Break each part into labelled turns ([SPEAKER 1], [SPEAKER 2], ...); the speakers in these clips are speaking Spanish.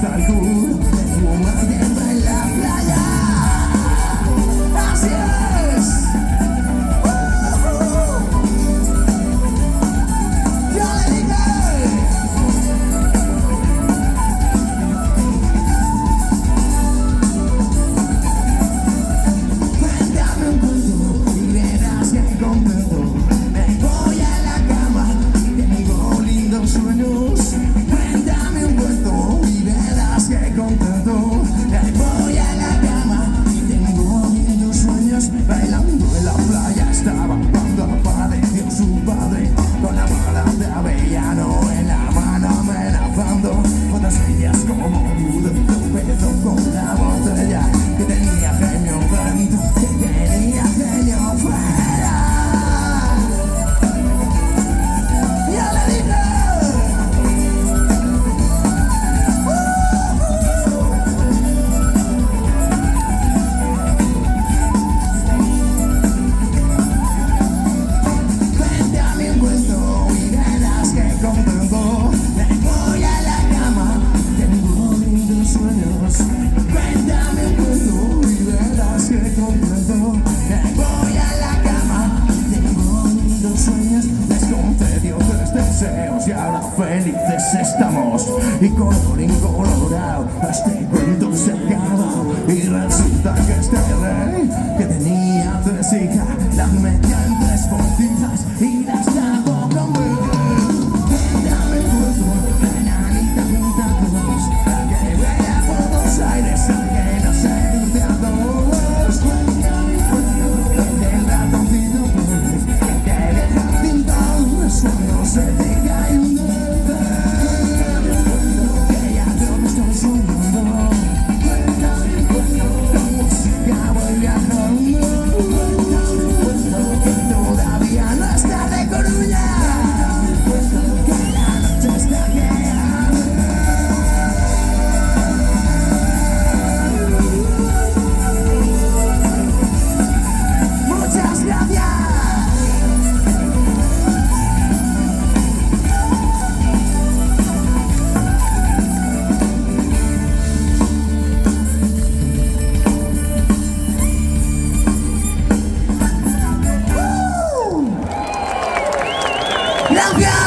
[SPEAKER 1] hasta el culo de fumar hierba en la playa. Así es. Yo le dije. Cuéntame un cuento y verás que contento. Me voy a la cama y tengo lindos sueños. Cuéntame un cuento y verás que contento. Me voy a la cama y tengo lindos sueños. Bailando en la playa estaba cuando apareció su padre con la bala de avellano en la mano amenazando. Otras ellas como pudo tropezó con la botella que tenía genio dentro, que tenía genio fuera. Ya le dije. Cuéntame un cuento y verás que contento. Me voy a la cama, tengo lindos sueños. Cuéntame un cuento y verás que contento. Me voy a la cama, tengo lindos sueños. Les concedió 3 deseos y ahora felices estamos. Y colorín colorado, este cuento se acaba. Y resulta que este rey que tenía 3 hijas las metió en 3 botijas y las tapó con Cuéntame el cuento, la enanita junta a todos, la que vea Buenos Aires, la que no se pinta a todos. Cuéntame el cuento, del ratoncito Pérez, que te deja pintado cuando se te cae un dedo. Que ya creo que estoy soñando. Cuéntame el cuento, la música voy viajando. Cuéntame el cuento, que todavía no está de Coruña. Que la noche está llegando. Muchas gracias. Gracias.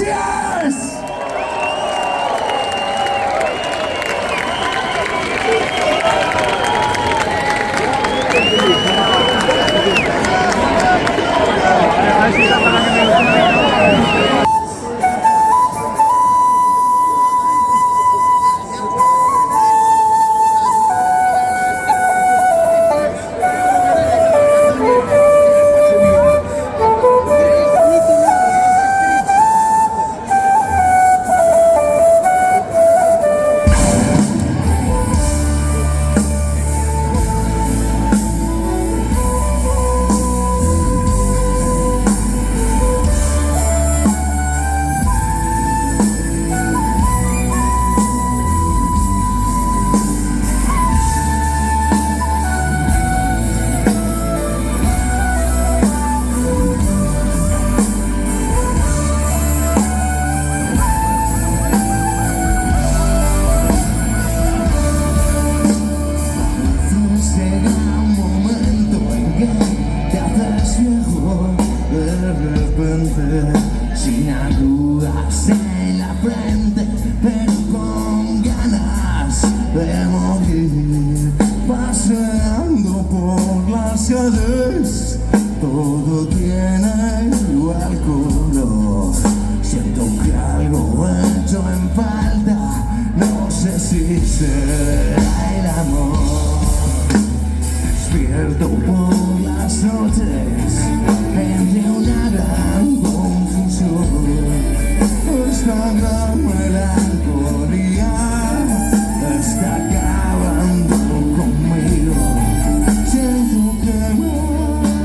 [SPEAKER 1] Gracias. Sin arrugas en la frente, pero con ganas de morir. Paseando por las calles, todo tiene igual color. Siento que algo hecho en falta, no sé si será el amor. Despierto por las noches entre una gran confusión. Esta gran melancolía está acabando conmigo. Siento que me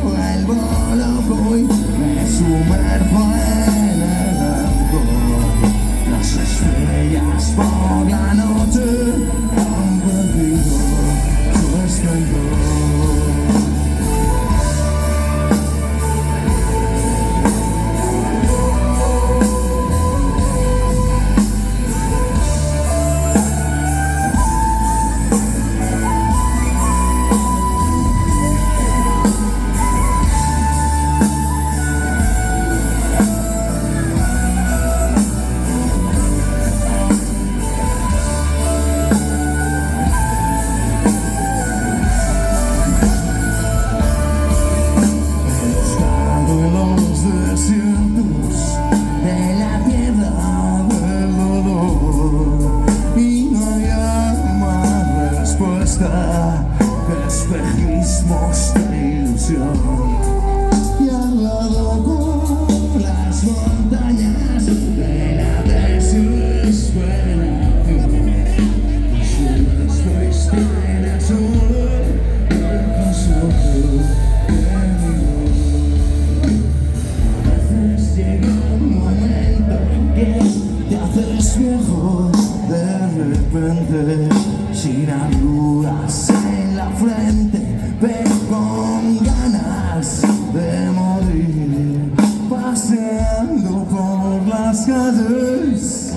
[SPEAKER 1] vuelvo loco y me sumerjo en el alcohol. Las estrellas por la noche han perdido su esplendor. Espejismos de ilusión y al lado con las montañas de la desesperación. Solo estoy en el solo el consuelo de mi voz. A veces llega un momento en que te haces viejo de repente, sin arrugas en la frente, pero con ganas de morir. Paseando por las calles.